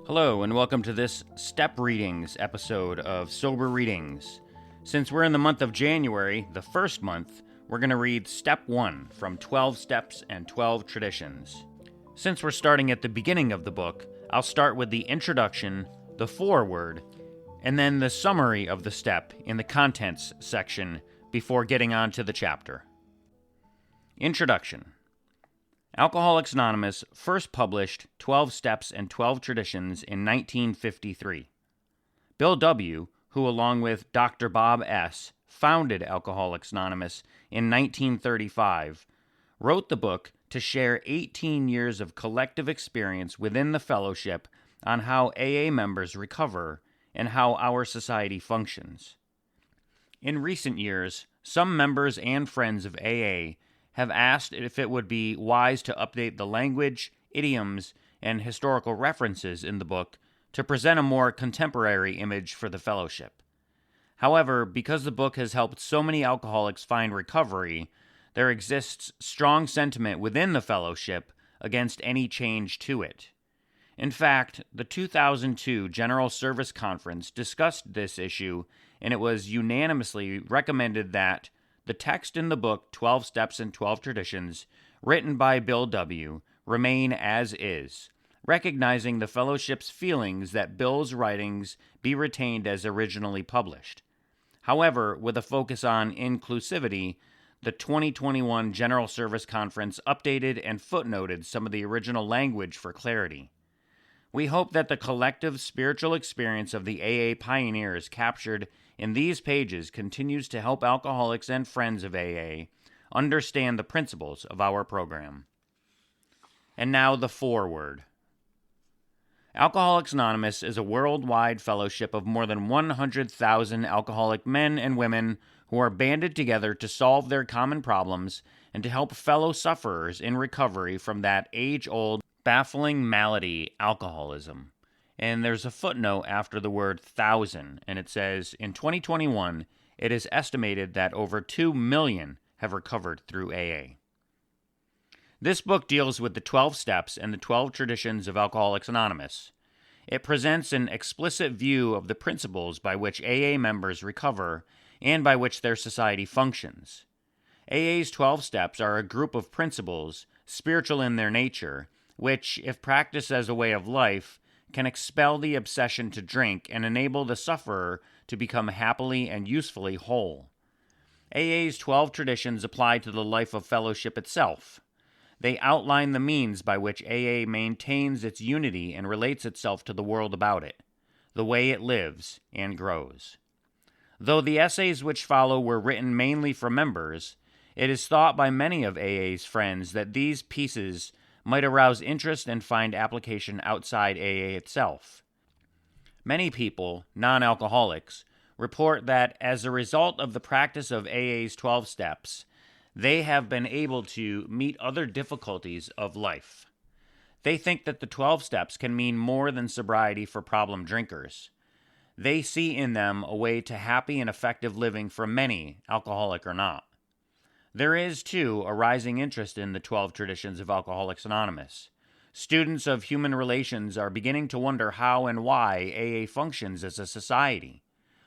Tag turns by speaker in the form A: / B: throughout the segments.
A: Hello, and welcome to this Step Readings episode of Sober Readings. Since we're in the month of January, the first month, we're going to read Step 1 from 12 Steps and 12 Traditions. Since we're starting at the beginning of the book, I'll start with the introduction, the foreword, and then the summary of the step in the contents section before getting on to the chapter. Introduction. Alcoholics Anonymous first published 12 Steps and 12 Traditions in 1953. Bill W., who along with Dr. Bob S., founded Alcoholics Anonymous in 1935, wrote the book to share 18 years of collective experience within the fellowship on how AA members recover and how our society functions. In recent years, some members and friends of AA have asked if it would be wise to update the language, idioms, and historical references in the book to present a more contemporary image for the fellowship. However, because the book has helped so many alcoholics find recovery, there exists strong sentiment within the fellowship against any change to it. In fact, the 2002 General Service Conference discussed this issue, and it was unanimously recommended that the text in the book 12 Steps and 12 Traditions, written by Bill W., remain as is, recognizing the fellowship's feelings that Bill's writings be retained as originally published. However, with a focus on inclusivity, the 2021 General Service Conference updated and footnoted some of the original language for clarity. We hope that the collective spiritual experience of the AA pioneers captured in these pages continues to help alcoholics and friends of AA understand the principles of our program. And now the foreword. Alcoholics Anonymous is a worldwide fellowship of more than 100,000 alcoholic men and women who are banded together to solve their common problems and to help fellow sufferers in recovery from that age-old, baffling malady, alcoholism. And there's a footnote after the word thousand, and it says, in 2021, it is estimated that over 2 million have recovered through AA. This book deals with the 12 steps and the 12 traditions of Alcoholics Anonymous. It presents an explicit view of the principles by which AA members recover and by which their society functions. AA's 12 steps are a group of principles, spiritual in their nature, which, if practiced as a way of life, can expel the obsession to drink and enable the sufferer to become happily and usefully whole. AA's 12 traditions apply to the life of fellowship itself. They outline the means by which AA maintains its unity and relates itself to the world about it, the way it lives and grows. Though the essays which follow were written mainly for members, it is thought by many of AA's friends that these pieces might arouse interest and find application outside AA itself. Many people, non-alcoholics, report that as a result of the practice of AA's 12 steps, they have been able to meet other difficulties of life. They think that the 12 steps can mean more than sobriety for problem drinkers. They see in them a way to happy and effective living for many, alcoholic or not. There is, too, a rising interest in the 12 traditions of Alcoholics Anonymous. Students of human relations are beginning to wonder how and why AA functions as a society.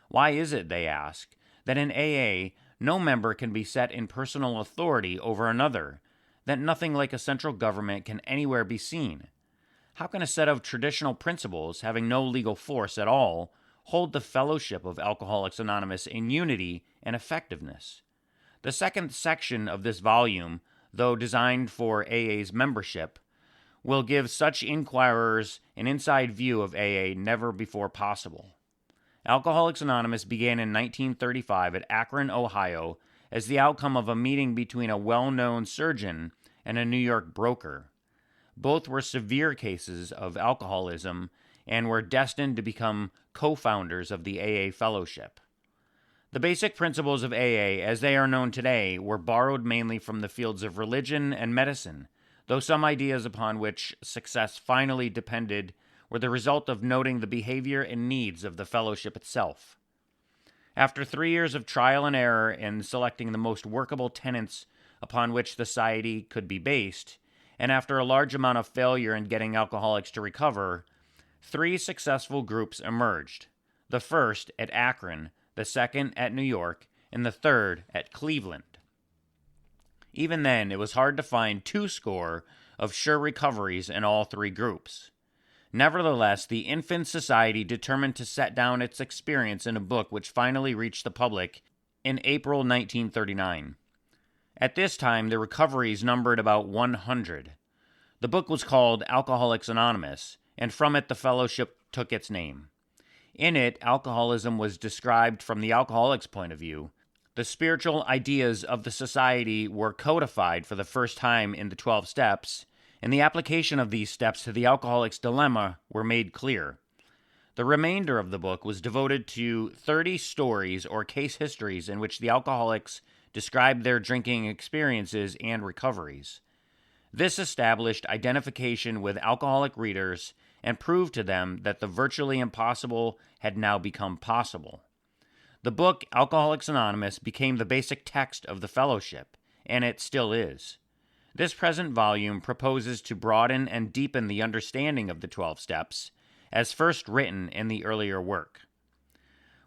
A: Why is it, they ask, that in AA no member can be set in personal authority over another, that nothing like a central government can anywhere be seen? How can a set of traditional principles, having no legal force at all, hold the fellowship of Alcoholics Anonymous in unity and effectiveness? The second section of this volume, though designed for AA's membership, will give such inquirers an inside view of AA never before possible. Alcoholics Anonymous began in 1935 at Akron, Ohio, as the outcome of a meeting between a well-known surgeon and a New York broker. Both were severe cases of alcoholism and were destined to become co-founders of the AA Fellowship. The basic principles of AA, as they are known today, were borrowed mainly from the fields of religion and medicine, though some ideas upon which success finally depended were the result of noting the behavior and needs of the fellowship itself. After 3 years of trial and error in selecting the most workable tenets upon which the society could be based, and after a large amount of failure in getting alcoholics to recover, 3 successful groups emerged, the first at Akron, the second at New York, and the third at Cleveland. Even then, it was hard to find 20 of sure recoveries in all 3 groups. Nevertheless, the Infant Society determined to set down its experience in a book which finally reached the public in April 1939. At this time, the recoveries numbered about 100. The book was called Alcoholics Anonymous, and from it the fellowship took its name. In it, alcoholism was described from the alcoholic's point of view. The spiritual ideas of the society were codified for the first time in the 12 steps, and the application of these steps to the alcoholic's dilemma were made clear. The remainder of the book was devoted to 30 stories or case histories in which the alcoholics described their drinking experiences and recoveries. This established identification with alcoholic readers and proved to them that the virtually impossible had now become possible. The book, Alcoholics Anonymous, became the basic text of the fellowship, and it still is. This present volume proposes to broaden and deepen the understanding of the 12 steps, as first written in the earlier work.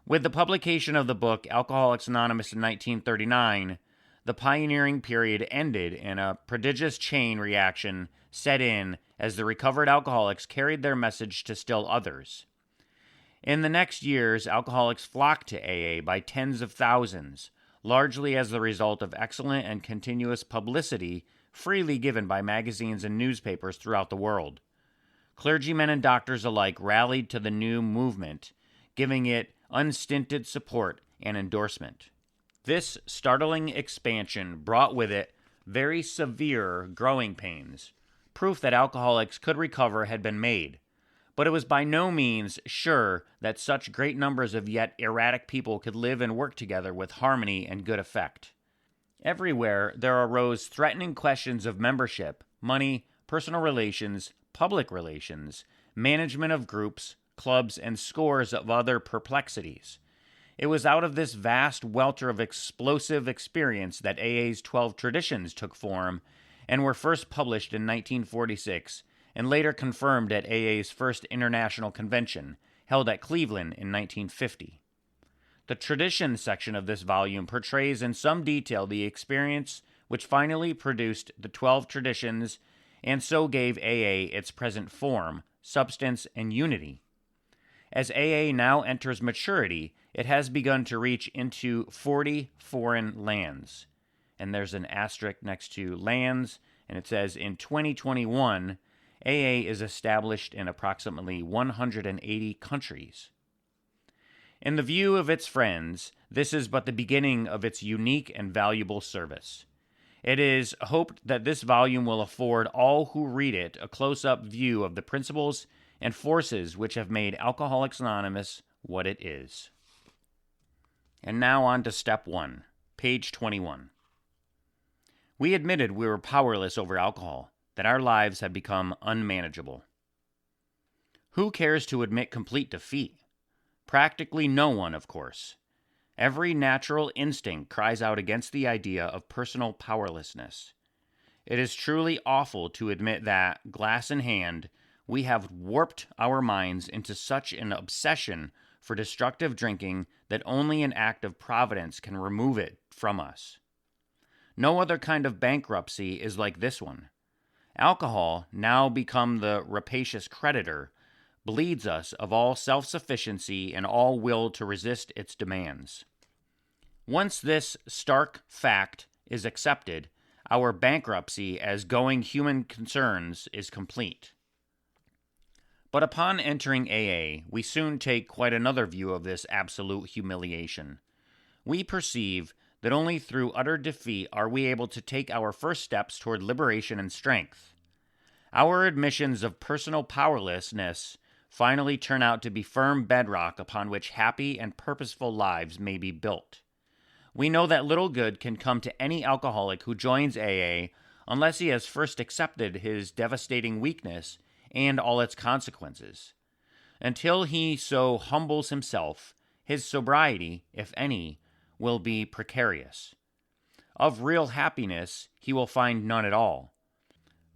A: With the publication of the book, Alcoholics Anonymous in 1939, the pioneering period ended and a prodigious chain reaction set in as the recovered alcoholics carried their message to still others. In the next years, alcoholics flocked to AA by tens of thousands, largely as the result of excellent and continuous publicity freely given by magazines and newspapers throughout the world. Clergymen and doctors alike rallied to the new movement, giving it unstinted support and endorsement. This startling expansion brought with it very severe growing pains. Proof that alcoholics could recover had been made, but it was by no means sure that such great numbers of yet erratic people could live and work together with harmony and good effect. Everywhere there arose threatening questions of membership, money, personal relations, public relations, management of groups, clubs, and scores of other perplexities. It was out of this vast welter of explosive experience that AA's 12 traditions took form and were first published in 1946 and later confirmed at AA's first international convention, held at Cleveland in 1950. The tradition section of this volume portrays in some detail the experience which finally produced the 12 traditions and so gave AA its present form, substance, and unity. As AA now enters maturity, it has begun to reach into 40 foreign lands. And there's an asterisk next to lands, and it says in 2021, AA is established in approximately 180 countries. In the view of its friends, this is but the beginning of its unique and valuable service. It is hoped that this volume will afford all who read it a close-up view of the principles and forces which have made Alcoholics Anonymous what it is. And now on to step 1, page 21. We admitted we were powerless over alcohol, that our lives had become unmanageable. Who cares to admit complete defeat? Practically no one, of course. Every natural instinct cries out against the idea of personal powerlessness. It is truly awful to admit that, glass in hand, we have warped our minds into such an obsession for destructive drinking that only an act of providence can remove it from us. No other kind of bankruptcy is like this one. Alcohol, now become the rapacious creditor, bleeds us of all self-sufficiency and all will to resist its demands. Once this stark fact is accepted, our bankruptcy as going human concerns is complete. But upon entering AA, we soon take quite another view of this absolute humiliation. We perceive that only through utter defeat are we able to take our first steps toward liberation and strength. Our admissions of personal powerlessness finally turn out to be firm bedrock upon which happy and purposeful lives may be built. We know that little good can come to any alcoholic who joins AA unless he has first accepted his devastating weakness and all its consequences. Until he so humbles himself, his sobriety, if any, will be precarious. Of real happiness, he will find none at all.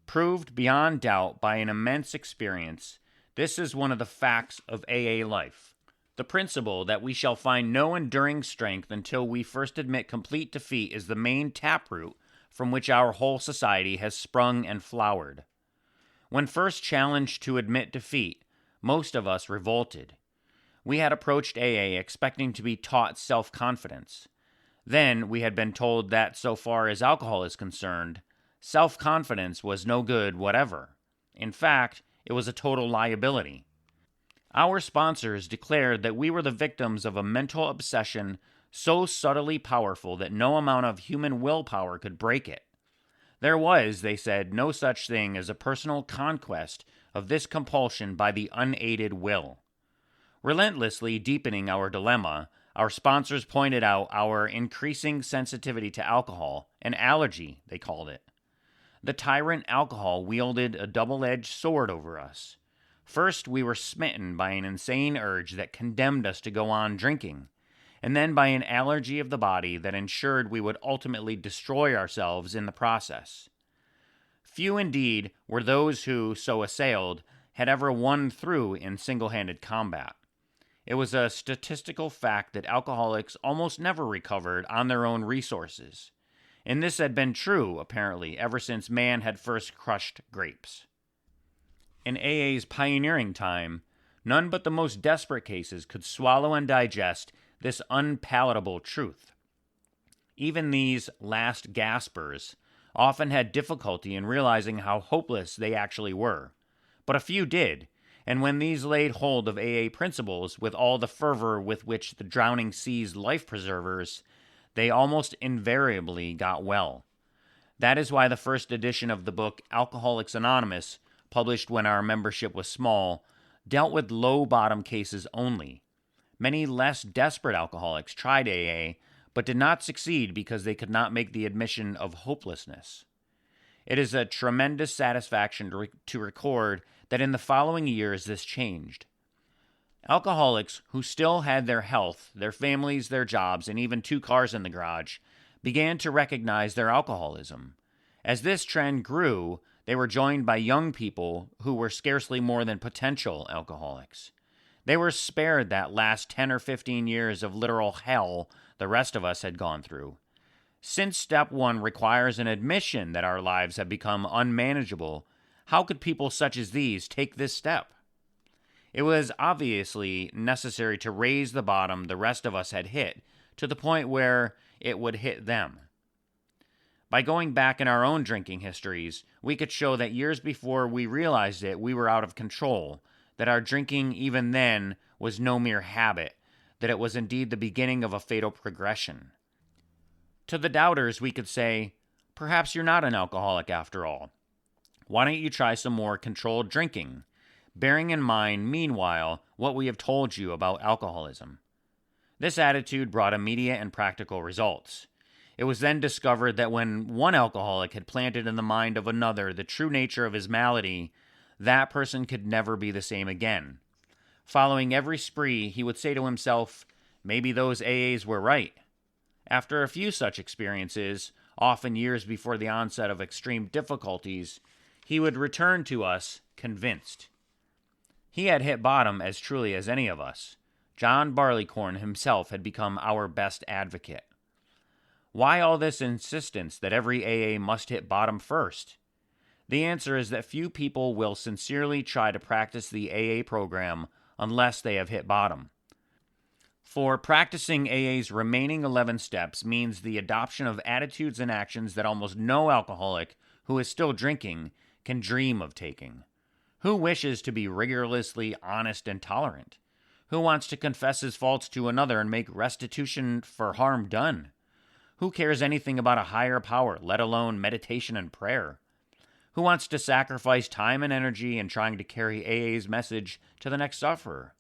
A: Proved beyond doubt by an immense experience, This is one of the facts of AA life. The principle that we shall find no enduring strength until we first admit complete defeat is the main taproot from which our whole society has sprung and flowered. When first challenged to admit defeat, most of us revolted. We had approached AA expecting to be taught self-confidence. Then we had been told that so far as alcohol is concerned, self-confidence was no good whatever. In fact, it was a total liability. Our sponsors declared that we were the victims of a mental obsession so subtly powerful that no amount of human willpower could break it. There was, they said, no such thing as a personal conquest of this compulsion by the unaided will. Relentlessly deepening our dilemma, our sponsors pointed out our increasing sensitivity to alcohol, an allergy, they called it. The tyrant alcohol wielded a double-edged sword over us. First, we were smitten by an insane urge that condemned us to go on drinking, and then by an allergy of the body that ensured we would ultimately destroy ourselves in the process. Few indeed were those who, so assailed, had ever won through in single-handed combat. It was a statistical fact that alcoholics almost never recovered on their own resources, and this had been true, apparently, ever since man had first crushed grapes. In AA's pioneering time, none but the most desperate cases could swallow and digest this unpalatable truth. Even these last gaspers often had difficulty in realizing how hopeless they actually were, but a few did, and when these laid hold of AA principles with all the fervor with which the drowning sees life preservers, they almost invariably got well. That is why the first edition of the book Alcoholics Anonymous, published when our membership was small, dealt with low-bottom cases only. Many less desperate alcoholics tried AA, but did not succeed because they could not make the admission of hopelessness. It is a tremendous satisfaction to record that in the following years this changed. Alcoholics who still had their health, their families, their jobs, and even 2 cars in the garage began to recognize their alcoholism. As this trend grew, they were joined by young people who were scarcely more than potential alcoholics. They were spared that last 10 or 15 years of literal hell the rest of us had gone through. Since step 1 requires an admission that our lives have become unmanageable, how could people such as these take this step? It was obviously necessary to raise the bottom the rest of us had hit to the point where it would hit them. By going back in our own drinking histories, we could show that years before we realized it, we were out of control, that our drinking even then was no mere habit, that it was indeed the beginning of a fatal progression. To the doubters, we could say, perhaps you're not an alcoholic after all. Why don't you try some more controlled drinking, bearing in mind, meanwhile, what we have told you about alcoholism? This attitude brought immediate and practical results. It was then discovered that when one alcoholic had planted in the mind of another the true nature of his malady, that person could never be the same again. Following every spree, he would say to himself, maybe those AAs were right. After a few such experiences, often years before the onset of extreme difficulties, he would return to us convinced. He had hit bottom as truly as any of us. John Barleycorn himself had become our best advocate. Why all this insistence that every AA must hit bottom first? The answer is that few people will sincerely try to practice the AA program unless they have hit bottom. For practicing AA's remaining 11 steps means the adoption of attitudes and actions that almost no alcoholic who is still drinking can dream of taking. Who wishes to be rigorously honest and tolerant? Who wants to confess his faults to another and make restitution for harm done? Who cares anything about a higher power, let alone meditation and prayer? Who wants to sacrifice time and energy in trying to carry AA's message to the next sufferer?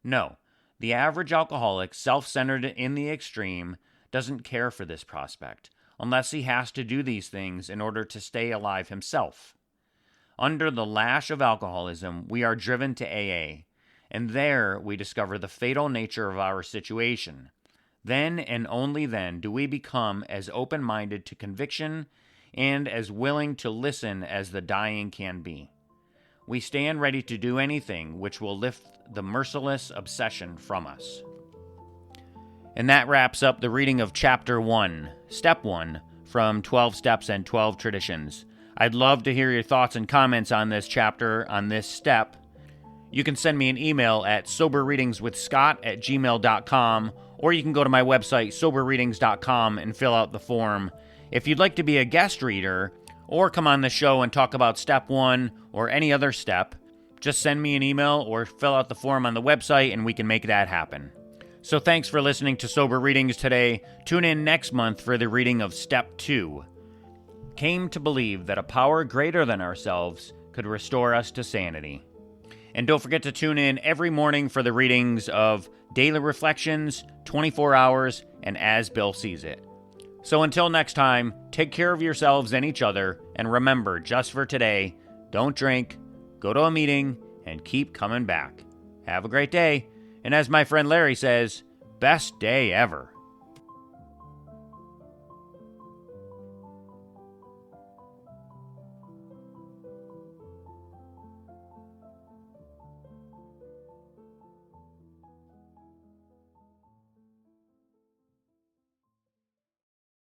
A: No, the average alcoholic, self-centered in the extreme, doesn't care for this prospect, unless he has to do these things in order to stay alive himself. Under the lash of alcoholism, we are driven to AA, and there we discover the fatal nature of our situation. Then and only then do we become as open-minded to conviction and as willing to listen as the dying can be. we stand ready to do anything which will lift the merciless obsession from us. And that wraps up the reading of Chapter 1, Step 1, from 12 Steps and 12 Traditions. I'd love to hear your thoughts and comments on this chapter, on this step. You can send me an email at soberreadingswithscott@gmail.com, or you can go to my website, soberreadings.com, and fill out the form. If you'd like to be a guest reader, or come on the show and talk about Step 1 or any other step, just send me an email or fill out the form on the website and we can make that happen. So thanks for listening to Sober Readings today. Tune in next month for the reading of Step 2. Came to believe that a power greater than ourselves could restore us to sanity. And don't forget to tune in every morning for the readings of Daily Reflections, 24 Hours, and As Bill Sees It. So until next time, take care of yourselves and each other, and remember, just for today, don't drink, go to a meeting, and keep coming back. Have a great day. And as my friend Larry says, best day ever.